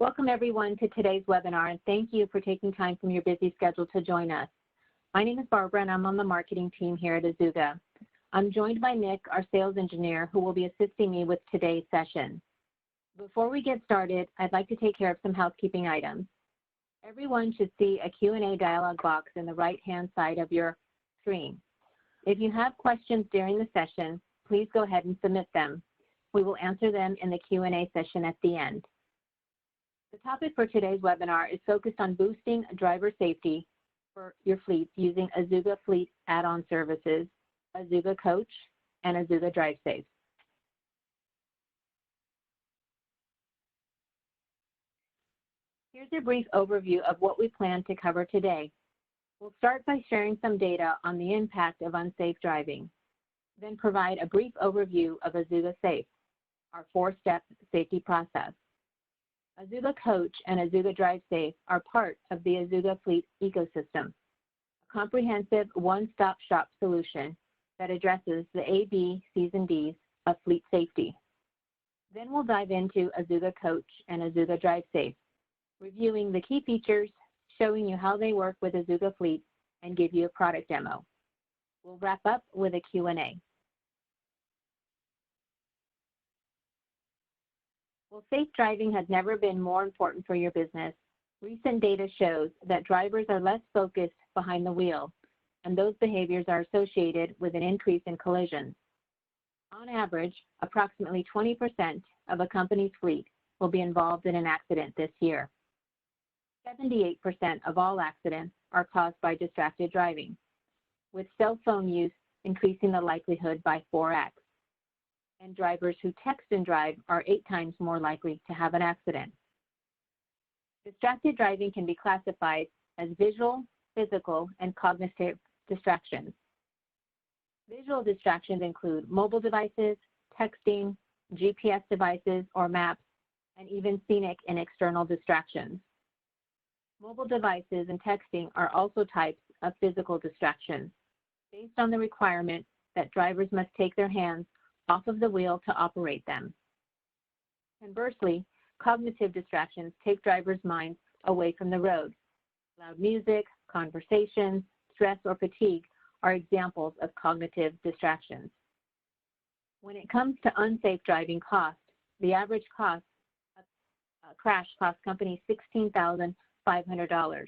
Welcome everyone to today's webinar, and thank you for taking time from your busy schedule to join us. My name is Barbara and I'm on the marketing team here at Azuga. I'm joined by Nick, our sales engineer, who will be assisting me with today's session. Before we get started, I'd like to take care of some housekeeping items. Everyone should see a Q&A dialog box in the right-hand side of your screen. If you have questions during the session, please go ahead and submit them. We will answer them in the Q&A session at the end. The topic for today's webinar is focused on boosting driver safety for your fleets using Azuga Fleet add-on services, Azuga Coach, and Azuga DriveSafe. Here's a brief overview of what we plan to cover today. We'll start by sharing some data on the impact of unsafe driving, then provide a brief overview of Azuga Safe, our four-step safety process. Azuga Coach and Azuga DriveSafe are part of the Azuga Fleet ecosystem, a comprehensive one-stop shop solution that addresses the A, B, C's, and D's of fleet safety. Then we'll dive into Azuga Coach and Azuga DriveSafe, reviewing the key features, showing you how they work with Azuga Fleet, and give you a product demo. We'll wrap up with a Q&A. Well, safe driving has never been more important for your business. Recent data shows that drivers are less focused behind the wheel, and those behaviors are associated with an increase in collisions. On average, approximately 20% of a company's fleet will be involved in an accident this year. 78% of all accidents are caused by distracted driving, with cell phone use increasing the likelihood by 4x. And drivers who text and drive are 8 times more likely to have an accident. Distracted driving can be classified as visual, physical, and cognitive distractions. Visual distractions include mobile devices, texting, GPS devices or maps, and even scenic and external distractions. Mobile devices and texting are also types of physical distractions, based on the requirement that drivers must take their hands off of the wheel to operate them. Conversely, cognitive distractions take drivers' minds away from the road. Loud music, conversations, stress, or fatigue are examples of cognitive distractions. When it comes to unsafe driving costs, the average cost of a crash costs companies $16,500,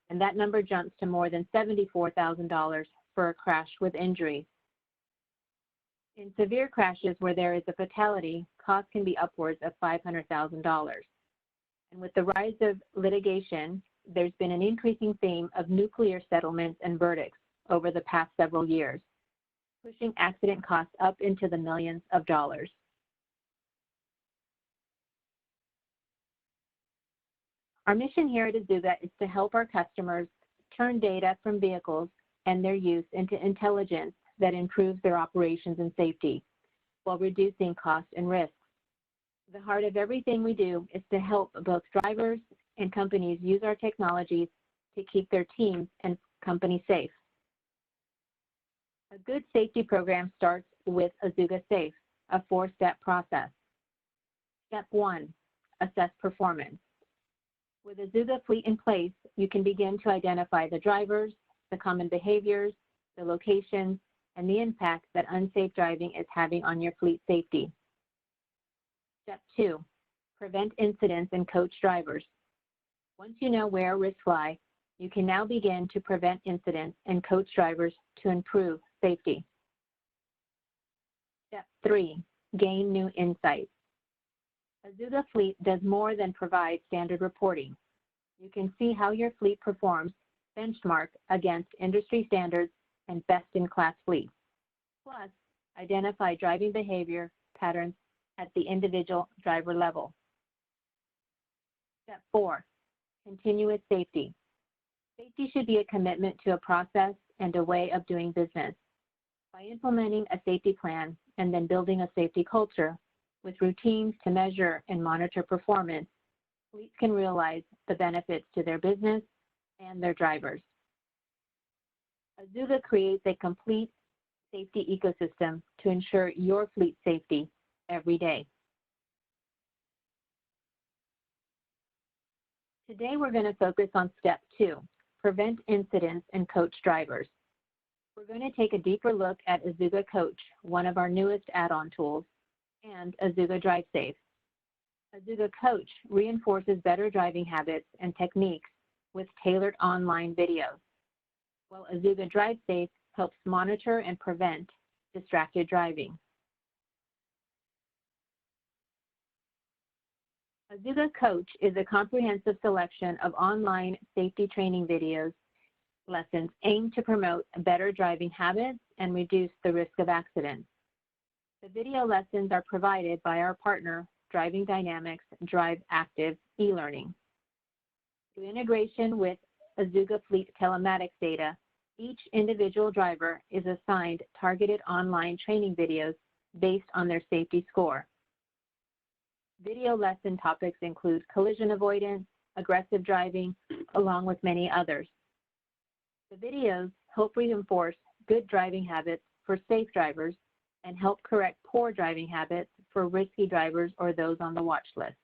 and that number jumps to more than $74,000 for a crash with injuries. In severe crashes where there is a fatality, costs can be upwards of $500,000. And with the rise of litigation, there's been an increasing theme of nuclear settlements and verdicts over the past several years, pushing accident costs up into the millions of dollars. Our mission here at Azuga is to help our customers turn data from vehicles and their use into intelligence that improves their operations and safety while reducing costs and risks. The heart of everything we do is to help both drivers and companies use our technologies to keep their teams and companies safe. A good safety program starts with Azuga Safe, a four-step process. Step 1, assess performance. With Azuga Fleet in place, you can begin to identify the drivers, the common behaviors, the locations, and the impact that unsafe driving is having on your fleet safety. Step 2, prevent incidents and coach drivers. Once you know where risks lie, you can now begin to prevent incidents and coach drivers to improve safety. Step 3, gain new insights. Azuga Fleet does more than provide standard reporting. You can see how your fleet performs benchmark against industry standards and best-in-class fleets. Plus, identify driving behavior patterns at the individual driver level. Step 4, continuous safety. Safety should be a commitment to a process and a way of doing business. By implementing a safety plan and then building a safety culture with routines to measure and monitor performance, fleets can realize the benefits to their business and their drivers. Azuga creates a complete safety ecosystem to ensure your fleet safety every day. Today, we're going to focus on step 2, prevent incidents and coach drivers. We're going to take a deeper look at Azuga Coach, one of our newest add-on tools, and Azuga DriveSafe. Azuga Coach reinforces better driving habits and techniques with tailored online videos, while Azuga DriveSafe helps monitor and prevent distracted driving. Azuga Coach is a comprehensive selection of online safety training videos, lessons aimed to promote better driving habits and reduce the risk of accidents. The video lessons are provided by our partner, Driving Dynamics Drive Active e-learning. Through integration with Azuga Fleet telematics data, each individual driver is assigned targeted online training videos based on their safety score. Video lesson topics include collision avoidance, aggressive driving, along with many others. The videos help reinforce good driving habits for safe drivers and help correct poor driving habits for risky drivers or those on the watch list.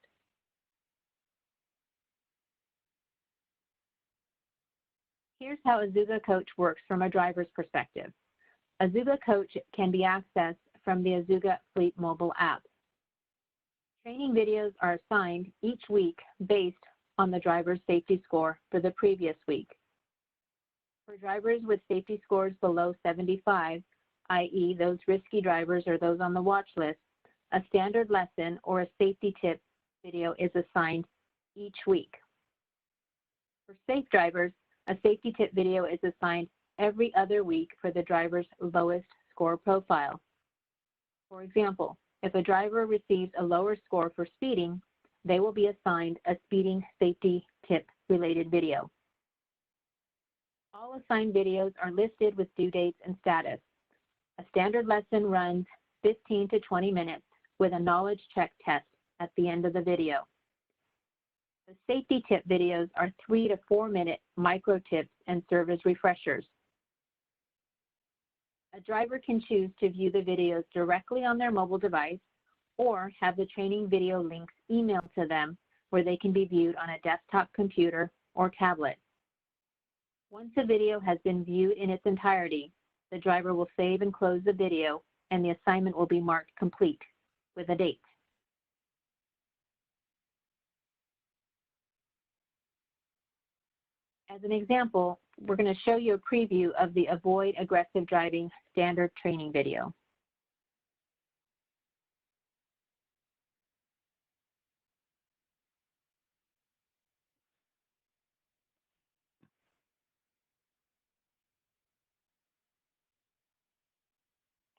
Here's how Azuga Coach works from a driver's perspective. Azuga Coach can be accessed from the Azuga Fleet mobile app. Training videos are assigned each week based on the driver's safety score for the previous week. For drivers with safety scores below 75, i.e. those risky drivers or those on the watch list, a standard lesson or a safety tip video is assigned each week. For safe drivers, a safety tip video is assigned every other week for the driver's lowest score profile. For example, if a driver receives a lower score for speeding, they will be assigned a speeding safety tip related video. All assigned videos are listed with due dates and status. A standard lesson runs 15 to 20 minutes with a knowledge check test at the end of the video. The safety tip videos are 3 to 4 minute micro tips and serve as refreshers. A driver can choose to view the videos directly on their mobile device or have the training video links emailed to them where they can be viewed on a desktop computer or tablet. Once a video has been viewed in its entirety, the driver will save and close the video and the assignment will be marked complete with a date. As an example, we're going to show you a preview of the Avoid Aggressive Driving standard training video.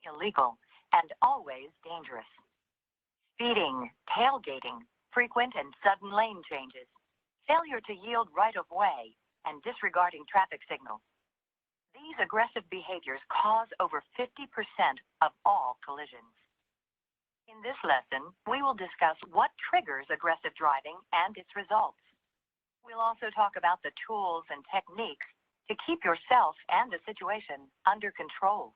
Illegal and always dangerous. Speeding, tailgating, frequent and sudden lane changes, failure to yield right of way, and disregarding traffic signals. These aggressive behaviors cause over 50% of all collisions. In this lesson, we will discuss what triggers aggressive driving and its results. We'll also talk about the tools and techniques to keep yourself and the situation under control.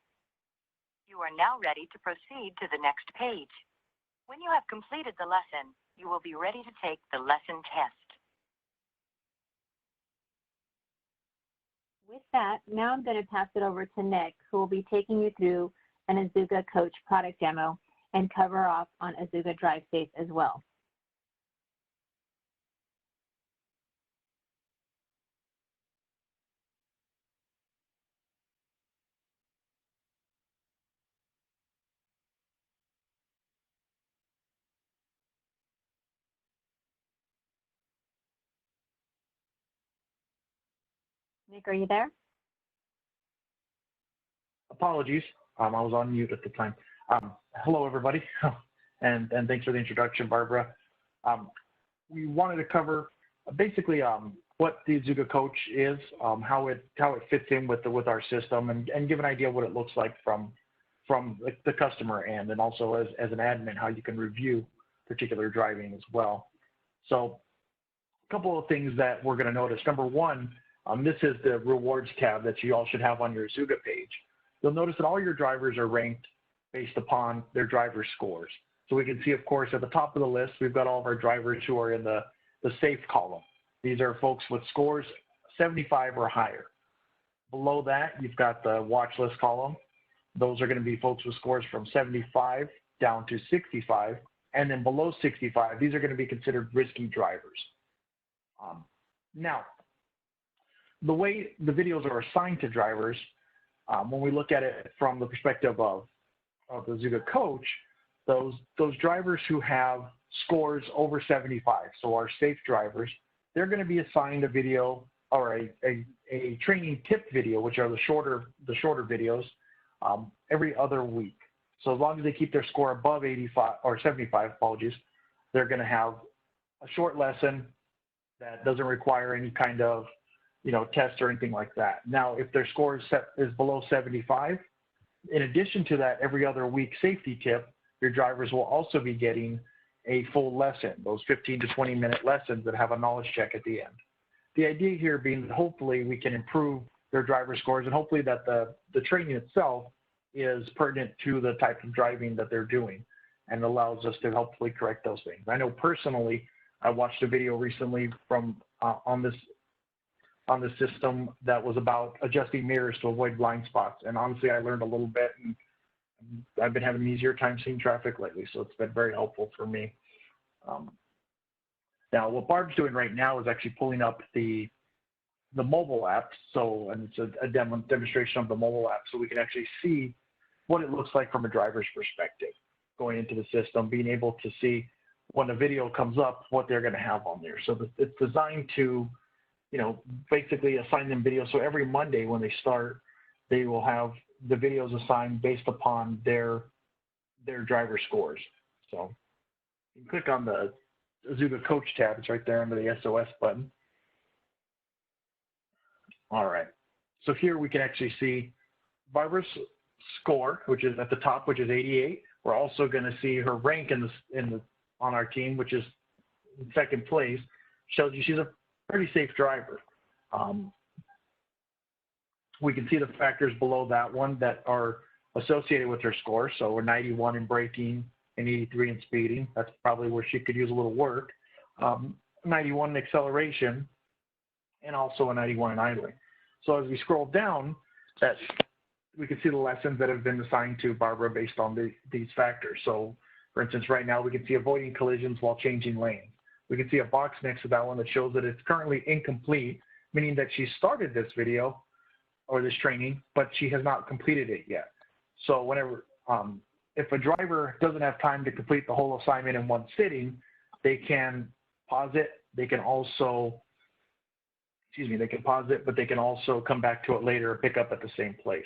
You are now ready to proceed to the next page. When you have completed the lesson, you will be ready to take the lesson test. With that, now I'm going to pass it over to Nick, who will be taking you through an Azuga Coach product demo and cover off on Azuga DriveSafe as well. Nick, are you there? Apologies, I was on mute at the time. Hello, everybody, and thanks for the introduction, Barbara. We wanted to cover basically what the Azuga Coach is, how it fits in with our system, and give an idea what it looks like from the customer end, and also as an admin, how you can review particular driving as well. So a couple of things that we're going to notice. Number one, this is the rewards tab that you all should have on your Azuga page. You'll notice that all your drivers are ranked based upon their driver scores. So we can see, of course, at the top of the list, we've got all of our drivers who are in the safe column. These are folks with scores 75 or higher. Below that, you've got the watch list column. Those are going to be folks with scores from 75 down to 65. And then below 65, these are going to be considered risky drivers. Now, the way the videos are assigned to drivers, when we look at it from the perspective of the Azuga Coach, those drivers who have scores over 75, so our safe drivers, they're going to be assigned a video or a training tip video, which are the shorter videos, every other week. So as long as they keep their score above 85 or 75, apologies, they're going to have a short lesson that doesn't require any kind of test or anything like that. Now, if their score is below 75, in addition to that, every other week safety tip, your drivers will also be getting a full lesson, those 15 to 20-minute lessons that have a knowledge check at the end. The idea here being that hopefully we can improve their driver scores, and hopefully that the training itself is pertinent to the type of driving that they're doing and allows us to hopefully correct those things. I know personally, I watched a video recently from on this system that was about adjusting mirrors to avoid blind spots. And honestly, I learned a little bit, and I've been having an easier time seeing traffic lately, so it's been very helpful for me. Now, what Barb's doing right now is actually pulling up the mobile app, and it's a demonstration of the mobile app, so we can actually see what it looks like from a driver's perspective, going into the system, being able to see when a video comes up, what they're going to have on there. So it's designed to, basically assign them videos. So every Monday when they start, they will have the videos assigned based upon their driver scores. So you can click on the Azuga Coach tab. It's right there under the SOS button. All right. So here we can actually see Barbara's score, which is at the top, which is 88. We're also going to see her rank on our team, which is in second place. Shows you she's a pretty safe driver. We can see the factors below that one that are associated with her score. So we're 91 in braking and 83 in speeding. That's probably where she could use a little work. 91 in acceleration and also a 91 in idling. So as we scroll down, we can see the lessons that have been assigned to Barbara based on these factors. So for instance, right now we can see avoiding collisions while changing lanes. We can see a box next to that one that shows that it's currently incomplete, meaning that she started this video or this training, but she has not completed it yet. So whenever, if a driver doesn't have time to complete the whole assignment in one sitting, they can pause it. They can also, they can pause it, but they can also come back to it later and pick up at the same place.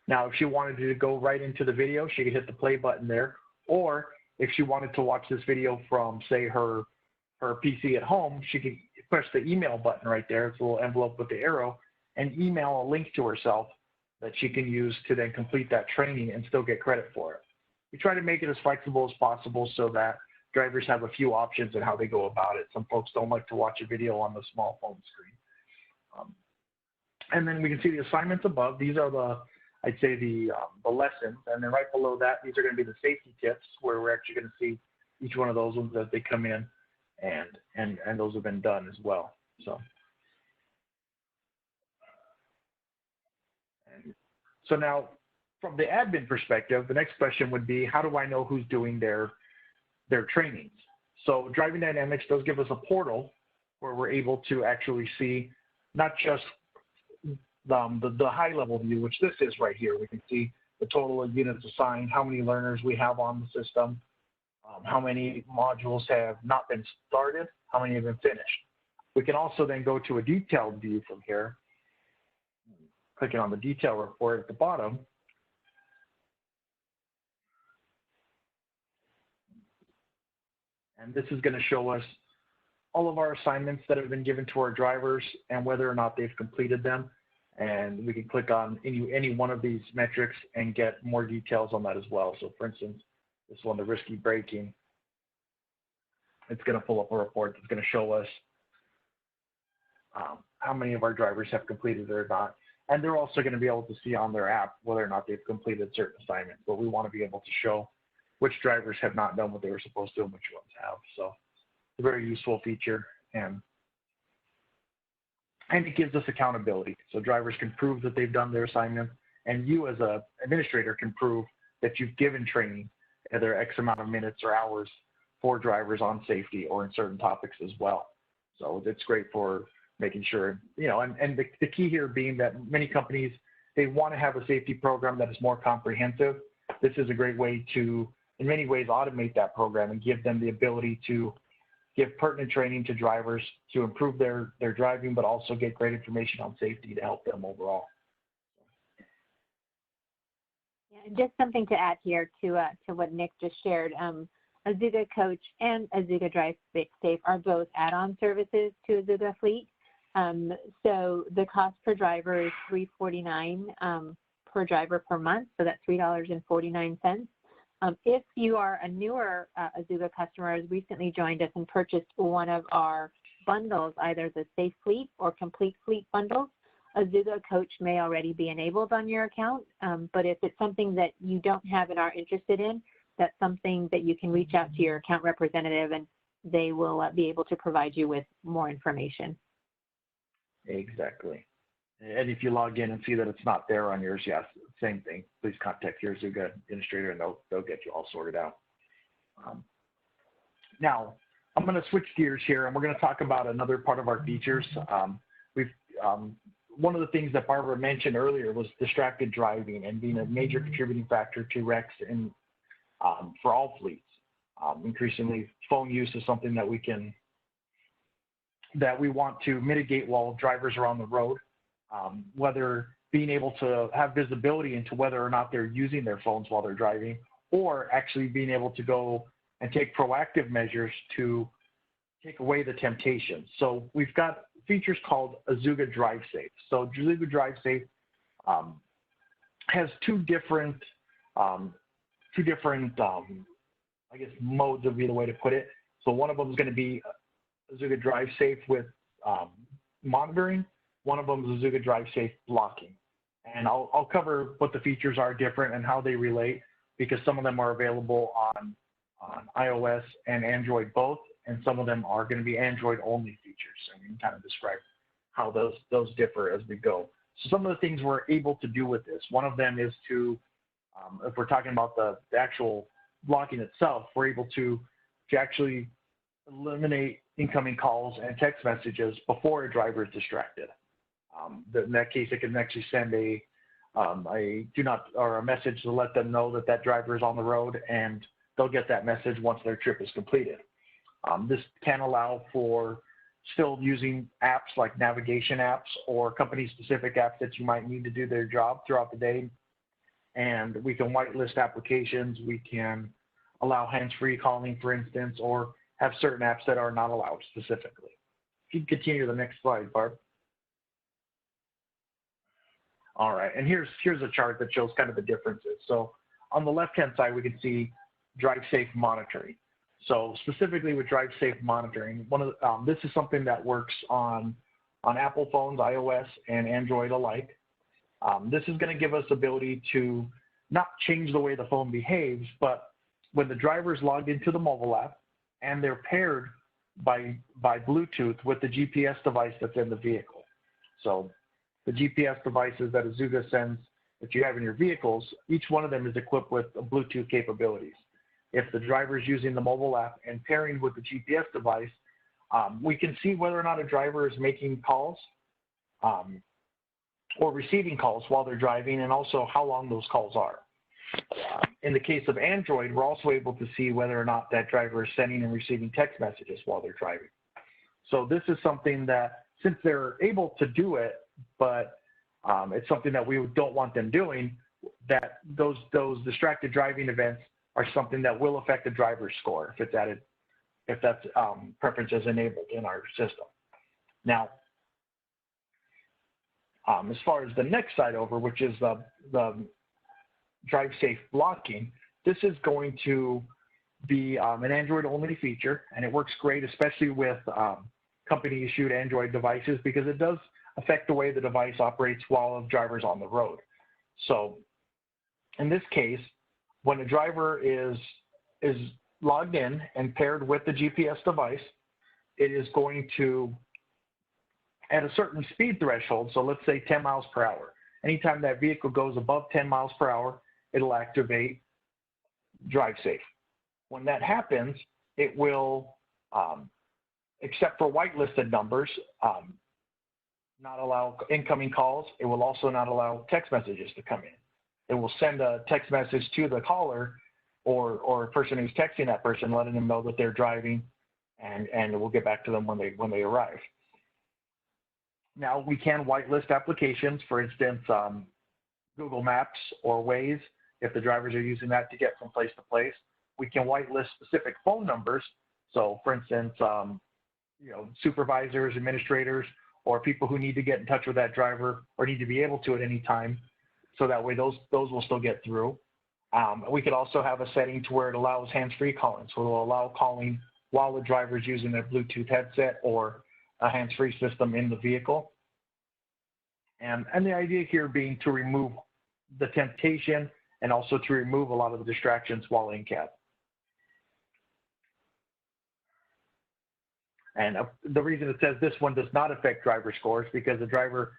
Now, if she wanted to go right into the video, she could hit the play button there. Or if she wanted to watch this video from, say, her PC at home, she could push the email button right there. It's a little envelope with the arrow, and email a link to herself that she can use to then complete that training and still get credit for it. We try to make it as flexible as possible so that drivers have a few options in how they go about it. Some folks don't like to watch a video on the small phone screen. And then we can see the assignments above. These are I'd say the lessons. And then right below that, these are going to be the safety tips, where we're actually going to see each one of those ones as they come in, and those have been done as well. So now, from the admin perspective, the next question would be, how do I know who's doing their trainings? So Driving Dynamics does give us a portal where we're able to actually see not just the high-level view, which this is right here. We can see the total of units assigned, how many learners we have on the system, how many modules have not been started, how many have been finished. We can also then go to a detailed view from here, clicking on the detail report at the bottom. And this is going to show us all of our assignments that have been given to our drivers and whether or not they've completed them. And we can click on any one of these metrics and get more details on that as well. So for instance, this one, the risky braking, it's going to pull up a report that's going to show us how many of our drivers have completed it or not. And they're also going to be able to see on their app whether or not they've completed certain assignments. But we want to be able to show which drivers have not done what they were supposed to and which ones have. So it's a very useful feature. And And it gives us accountability. So drivers can prove that they've done their assignment, and you as an administrator can prove that you've given training, either X amount of minutes or hours for drivers on safety or in certain topics as well. So it's great for making sure, you know, and the key here being that many companies, they want to have a safety program that is more comprehensive. This is a great way to, in many ways, automate that program and give them the ability to give pertinent training to drivers to improve their driving, but also get great information on safety to help them overall. Yeah, and just something to add here to what Nick just shared. Azuga Coach and Azuga DriveSafe are both add-on services to Azuga Fleet. So the cost per driver is $349 per driver per month, so that's $3.49. If you are a newer Azuga customer who's recently joined us and purchased one of our bundles, either the Safe Fleet or Complete Fleet bundles, Azuga Coach may already be enabled on your account. But if it's something that you don't have and are interested in, that's something that you can reach out to your account representative and they will be able to provide you with more information. Exactly. And if you log in and see that it's not there on yours, yes, same thing. Please contact your Azuga administrator and they'll get you all sorted out. Now, I'm going to switch gears here and we're going to talk about another part of our features. One of the things that Barbara mentioned earlier was distracted driving and being a major contributing factor to wrecks for all fleets. Increasingly, phone use is something that we want to mitigate while drivers are on the road. Whether being able to have visibility into whether or not they're using their phones while they're driving, or actually being able to go and take proactive measures to take away the temptation. So we've got features called Azuga DriveSafe. So Azuga DriveSafe has two different I guess modes would be the way to put it. So one of them is going to be Azuga DriveSafe with monitoring. One of them is Azuga DriveSafe blocking. And I'll cover what the features are different and how they relate, because some of them are available on iOS and Android both, and some of them are going to be Android only features. And we can kind of describe how those differ as we go. So some of the things we're able to do with this, one of them is to, if we're talking about the actual blocking itself, we're able to actually eliminate incoming calls and text messages before a driver is distracted. In that case, it can actually send a message to let them know that driver is on the road, and they'll get that message once their trip is completed. This can allow for still using apps like navigation apps or company-specific apps that you might need to do their job throughout the day. And we can whitelist applications. We can allow hands-free calling, for instance, or have certain apps that are not allowed specifically. If you can continue to the next slide, Barb. All right, and here's a chart that shows kind of the differences. So on the left-hand side, we can see DriveSafe monitoring. So specifically with DriveSafe monitoring, this is something that works on Apple phones, iOS, and Android alike. This is going to give us ability to not change the way the phone behaves, but when the driver is logged into the mobile app and they're paired by Bluetooth with the GPS device that's in the vehicle. So the GPS devices that Azuga sends that you have in your vehicles, each one of them is equipped with Bluetooth capabilities. If the driver is using the mobile app and pairing with the GPS device, we can see whether or not a driver is making calls or receiving calls while they're driving, and also how long those calls are. In the case of Android, we're also able to see whether or not that driver is sending and receiving text messages while they're driving. So this is something that, since they're able to do it, but it's something that we don't want them doing, that those distracted driving events are something that will affect the driver's score if that's preference is enabled in our system. Now, as far as the next side over, which is the DriveSafe blocking, this is going to be an Android-only feature, and it works great, especially with company-issued Android devices, because it does affect the way the device operates while a driver's on the road. So in this case, when a driver is logged in and paired with the GPS device, it is going to at a certain speed threshold, so let's say 10 miles per hour. Anytime that vehicle goes above 10 miles per hour, it'll activate DriveSafe. When that happens, it will, except for whitelisted numbers, not allow incoming calls. It will also not allow text messages to come in. It will send a text message to the caller or a person who's texting that person, letting them know that they're driving, and it will get back to them when they arrive. Now, we can whitelist applications, for instance, Google Maps or Waze, if the drivers are using that to get from place to place. We can whitelist specific phone numbers. So, for instance, supervisors, administrators, or people who need to get in touch with that driver or need to be able to at any time. So that way those will still get through. We could also have a setting to where it allows hands-free calling. So it will allow calling while the driver is using a Bluetooth headset or a hands-free system in the vehicle. And the idea here being to remove the temptation and also to remove a lot of the distractions while in cab. And the reason it says this one does not affect driver scores because the driver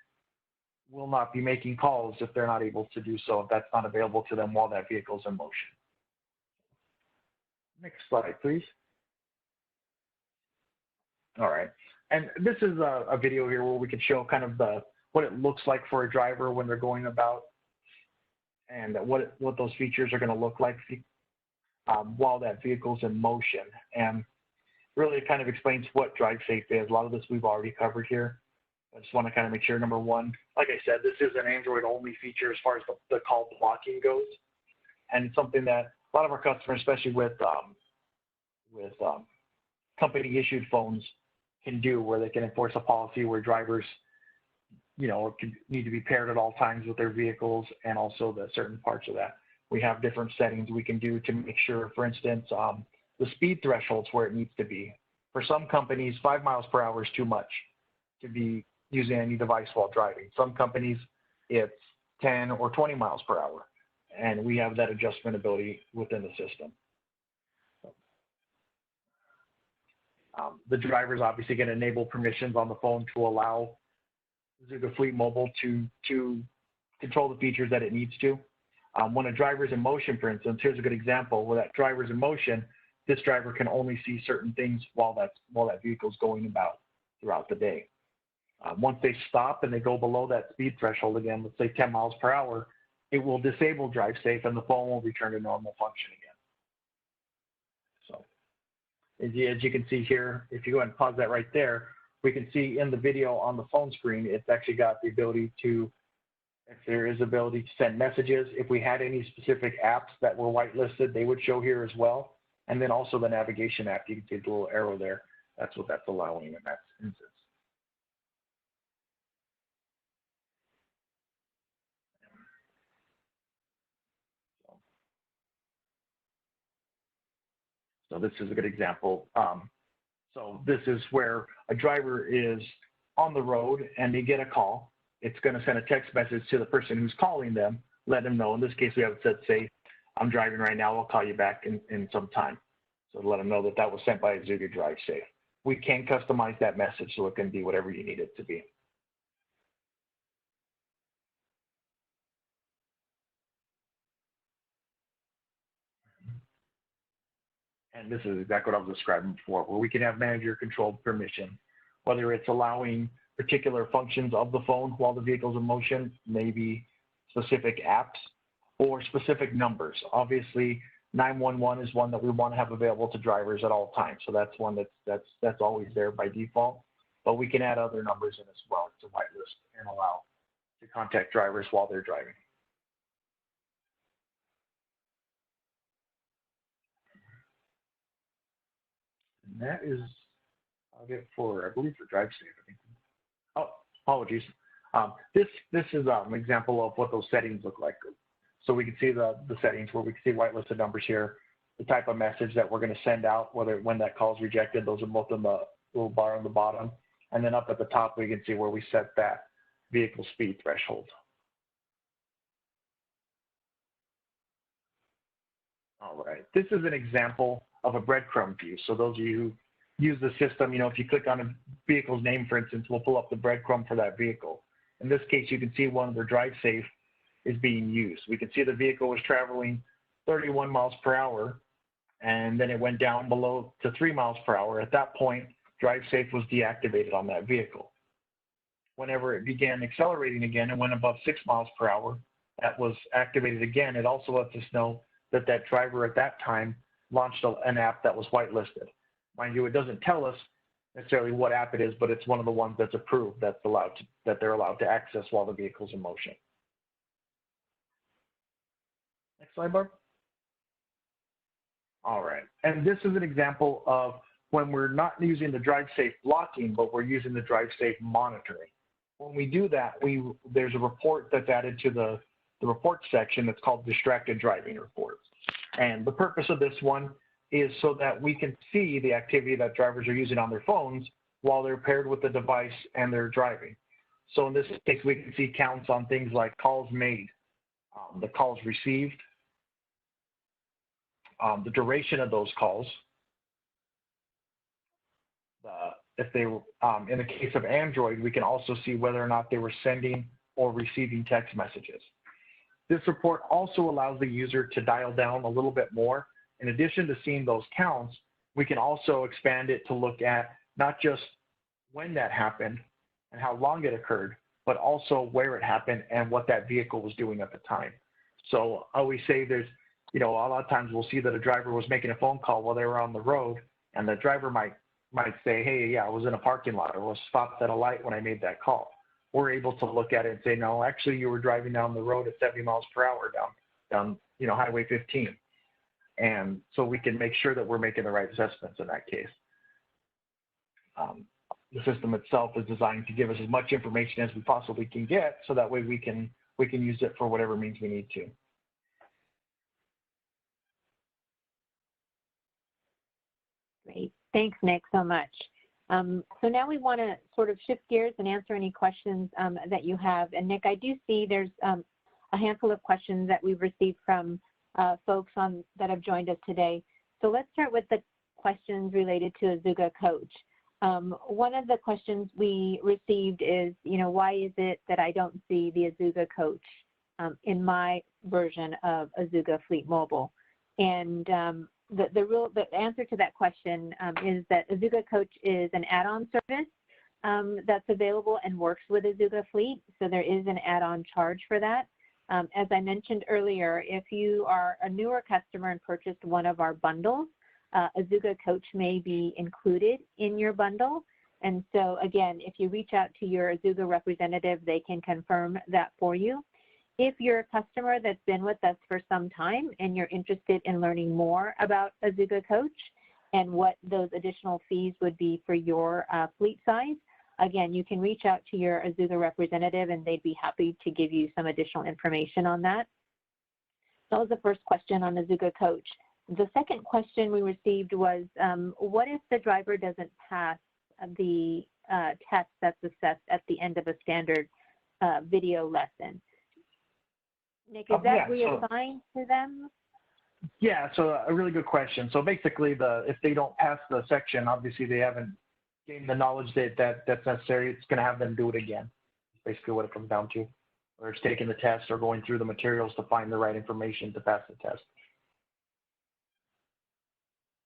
will not be making calls if they're not able to do so, if that's not available to them while that vehicle is in motion. Next slide, please. All right. And this is a video here where we can show kind of what it looks like for a driver when they're going about and what those features are going to look like while that vehicle's in motion. And really it kind of explains what DriveSafe is. A lot of this we've already covered here. I just want to kind of make sure, number one, like I said, this is an Android-only feature as far as the call blocking goes. And it's something that a lot of our customers, especially with company-issued phones, can do, where they can enforce a policy where drivers, need to be paired at all times with their vehicles, and also the certain parts of that. We have different settings we can do to make sure, for instance, the speed thresholds where it needs to be. For some companies, 5 miles per hour is too much to be using any device while driving. Some companies, it's 10 or 20 miles per hour, and we have that adjustment ability within the system. The driver is obviously going to enable permissions on the phone to allow Azuga Fleet Mobile to control the features that it needs to. When a driver is in motion, for instance, here's a good example where that driver is in motion. This driver can only see certain things while that vehicle is going about throughout the day. Once they stop and they go below that speed threshold again, let's say 10 miles per hour, it will disable DriveSafe and the phone will return to normal function again. So as you can see here, if you go ahead and pause that right there, we can see in the video on the phone screen, it's actually got the ability to, if there is ability to send messages. If we had any specific apps that were whitelisted, they would show here as well. And then also the navigation app, you can see the little arrow there. That's what that's allowing in that instance. So this is a good example. So this is where a driver is on the road and they get a call. It's going to send a text message to the person who's calling them, let them know. In this case, we have it said, say, I'm driving right now. I'll call you back in some time. So to let them know that that was sent by Azuga DriveSafe. We can customize that message so it can be whatever you need it to be. And this is exactly what I was describing before, where we can have manager-controlled permission, whether it's allowing particular functions of the phone while the vehicle's in motion, maybe specific apps or specific numbers. Obviously, 911 is one that we want to have available to drivers at all times. So that's one that's always there by default. But we can add other numbers in as well to whitelist and allow to contact drivers while they're driving. And that is it for, I believe, for DriveSafe. I think. Oh, apologies. This is an example of what those settings look like. So we can see the settings where we can see whitelisted numbers here, the type of message that we're going to send out, when that call is rejected. Those are both in the little bar on the bottom. And then up at the top, we can see where we set that vehicle speed threshold. All right. This is an example of a breadcrumb view. So those of you use the system. If you click on a vehicle's name, for instance, we'll pull up the breadcrumb for that vehicle. In this case, you can see one of their DriveSafe is being used. We can see the vehicle was traveling 31 miles per hour, and then it went down below to 3 miles per hour. At that point, DriveSafe was deactivated on that vehicle. Whenever it began accelerating again and went above 6 miles per hour, that was activated again. It also lets us know that that driver at that time launched an app that was whitelisted. Mind you, it doesn't tell us necessarily what app it is, but it's one of the ones that's approved that they're allowed to access while the vehicle's in motion. Next slide, Barb. All right, and this is an example of when we're not using the DriveSafe blocking, but we're using the DriveSafe monitoring. When we do that, there's a report that's added to the report section that's called Distracted Driving Report. And the purpose of this one is so that we can see the activity that drivers are using on their phones while they're paired with the device and they're driving. So in this case, we can see counts on things like calls made, the calls received, the duration of those calls. If they were, in the case of Android, we can also see whether or not they were sending or receiving text messages. This report also allows the user to dial down a little bit more. In addition to seeing those counts, we can also expand it to look at not just when that happened and how long it occurred, but also where it happened and what that vehicle was doing at the time. So I always say there's, a lot of times we'll see that a driver was making a phone call while they were on the road, and the driver might say, hey, yeah, I was in a parking lot or was stopped at a light when I made that call. We're able to look at it and say, no, actually you were driving down the road at 70 miles per hour down Highway 15. And so we can make sure that we're making the right assessments in that case. The system itself is designed to give us as much information as we possibly can get, so that way we can use it for whatever means we need to. Great. Thanks, Nick, so much. So now we want to sort of shift gears and answer any questions that you have. And Nick, I do see there's a handful of questions that we've received from folks that have joined us today. So let's start with the questions related to Azuga Coach. One of the questions we received is, why is it that I don't see the Azuga Coach in my version of Azuga Fleet Mobile? And the answer to that question is that Azuga Coach is an add-on service that's available and works with Azuga Fleet. So there is an add-on charge for that. As I mentioned earlier, if you are a newer customer and purchased one of our bundles, Azuga Coach may be included in your bundle. And so again, if you reach out to your Azuga representative, they can confirm that for you. If you're a customer that's been with us for some time and you're interested in learning more about Azuga Coach and what those additional fees would be for your fleet size, again, you can reach out to your Azuga representative and they'd be happy to give you some additional information on that. That was the first question on Azuga Coach. The second question we received was, what if the driver doesn't pass the test that's assessed at the end of a standard video lesson? Nick, is that reassigned to them? Yeah, so a really good question. So basically, if they don't pass the section, obviously they haven't gained the knowledge that's necessary. It's going to have them do it again. Basically what it comes down to. Or it's taking the test or going through the materials to find the right information to pass the test.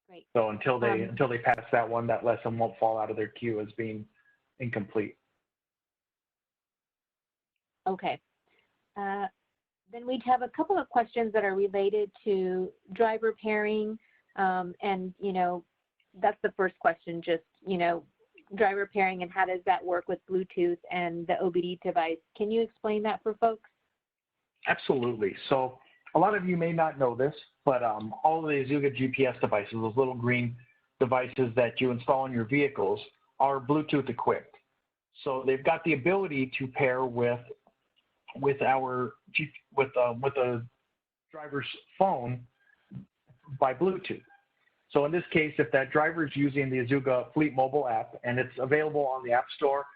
Great. So until they pass that one, that lesson won't fall out of their queue as being incomplete. Okay. Then we'd have a couple of questions that are related to driver pairing. And, that's the first question, just, driver pairing and how does that work with Bluetooth and the OBD device. Can you explain that for folks? Absolutely. So a lot of you may not know this, but all of the Azuga GPS devices, those little green devices that you install in your vehicles, are Bluetooth equipped. So they've got the ability to pair with a driver's phone by Bluetooth. So in this case, if that driver is using the Azuga Fleet mobile app and it's available on the App Store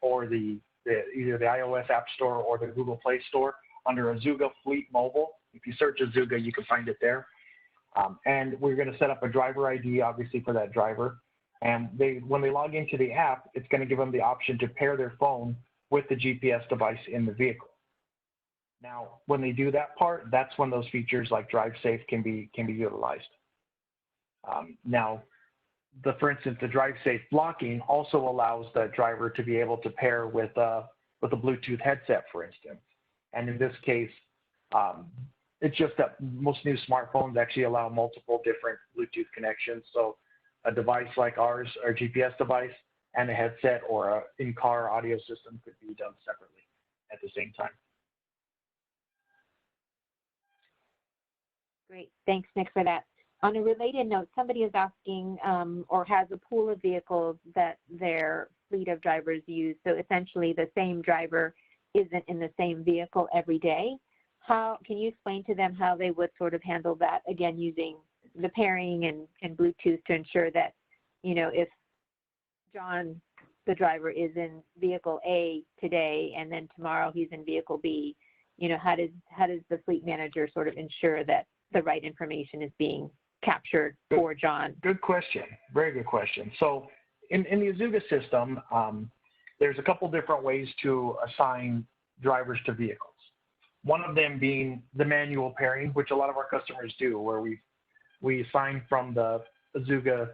or either the iOS App Store or the Google Play Store under Azuga Fleet Mobile, if you search Azuga, you can find it there. And we're going to set up a driver ID, obviously, for that driver. And when they log into the app, it's going to give them the option to pair their phone with the GPS device in the vehicle. Now, when they do that part, that's when those features like DriveSafe can be utilized. Now, for instance, the DriveSafe blocking also allows the driver to be able to pair with a Bluetooth headset, for instance. And in this case, it's just that most new smartphones actually allow multiple different Bluetooth connections. So a device like ours, our GPS device, and a headset or a in-car audio system could be done separately at the same time. Great, thanks, Nick, for that. On a related note, somebody is asking or has a pool of vehicles that their fleet of drivers use. So essentially the same driver isn't in the same vehicle every day. How can you explain to them how they would sort of handle that, again, using the pairing and Bluetooth to ensure that, you know, if John, the driver, is in vehicle A today and then tomorrow he's in vehicle B, you know, how does the fleet manager sort of ensure that the right information is being captured for John? Good question. Very good question. So in the Azuga system, there's a couple different ways to assign drivers to vehicles. One of them being the manual pairing, which a lot of our customers do, where we assign from the Azuga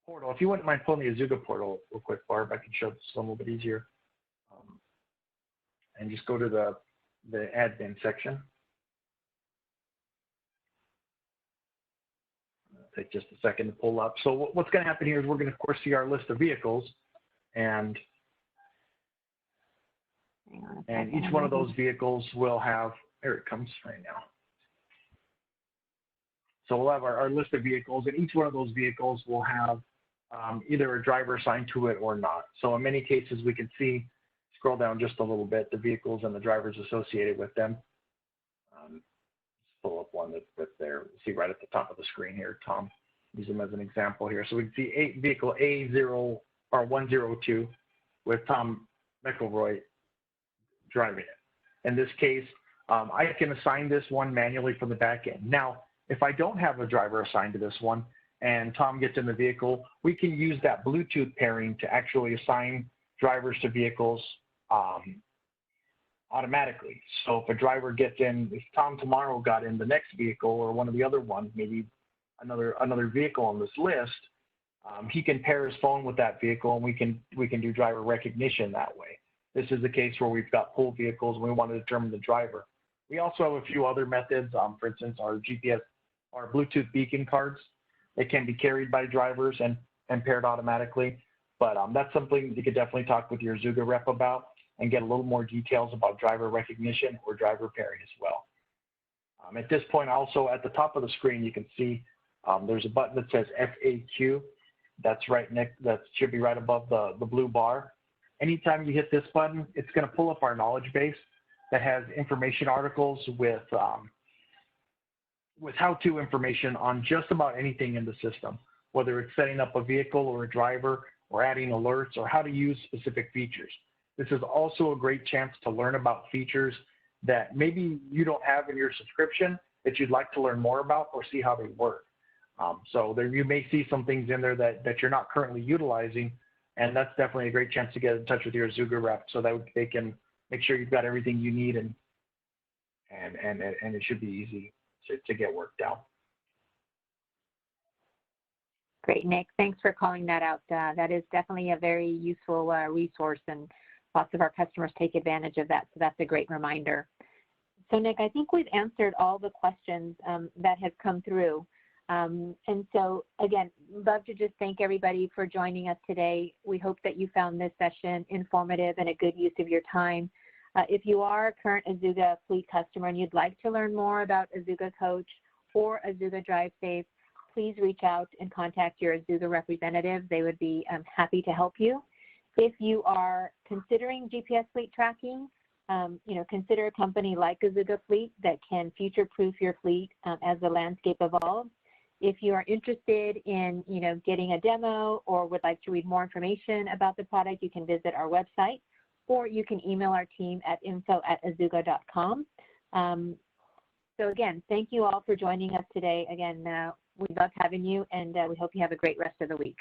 portal. If you wouldn't mind pulling the Azuga portal real quick, Barb, I can show this one a little bit easier. And just go to the admin section. Take just a second to pull up. So what's going to happen here is we're going to, of course, see our list of vehicles, and each one of those vehicles will have, there it comes right now. So we'll have our list of vehicles, and each one of those vehicles will have either a driver assigned to it or not. So in many cases, we can see, scroll down just a little bit, the vehicles and the drivers associated with them. Pull up one that's there. See right at the top of the screen here, Tom. Use them as an example here. So we can see vehicle A0 or 102 with Tom McElroy driving it. In this case, I can assign this one manually from the back end. Now, if I don't have a driver assigned to this one and Tom gets in the vehicle, we can use that Bluetooth pairing to actually assign drivers to vehicles automatically. So if a driver gets in, if Tom tomorrow got in the next vehicle or one of the other ones, maybe another vehicle on this list, he can pair his phone with that vehicle, and we can do driver recognition that way. This is the case where we've got pooled vehicles and we want to determine the driver. We also have a few other methods. For instance, our GPS, our Bluetooth beacon cards, they can be carried by drivers and paired automatically. But that's something you could definitely talk with your Azuga rep about and get a little more details about driver recognition or driver pairing as well. At this point, also at the top of the screen, you can see there's a button that says FAQ. That's right next. That should be right above the blue bar. Anytime you hit this button, it's going to pull up our knowledge base that has information articles with how-to information on just about anything in the system, whether it's setting up a vehicle or a driver or adding alerts or how to use specific features. This is also a great chance to learn about features that maybe you don't have in your subscription that you'd like to learn more about or see how they work. So there, you may see some things in there that you're not currently utilizing, and that's definitely a great chance to get in touch with your Azuga rep so that they can make sure you've got everything you need, and it should be easy to get worked out. Great, Nick. Thanks for calling that out. That is definitely a very useful resource, and lots of our customers take advantage of that. So that's a great reminder. So Nick, I think we've answered all the questions that have come through. And so again, love to just thank everybody for joining us today. We hope that you found this session informative and a good use of your time. If you are a current Azuga Fleet customer and you'd like to learn more about Azuga Coach or Azuga DriveSafe, please reach out and contact your Azuga representative. They would be happy to help you. If you are considering GPS fleet tracking, consider a company like Azuga Fleet that can future-proof your fleet as the landscape evolves. If you are interested in, getting a demo or would like to read more information about the product, you can visit our website, or you can email our team at info@azuga.com. So again, thank you all for joining us today. Again, we love having you, and we hope you have a great rest of the week.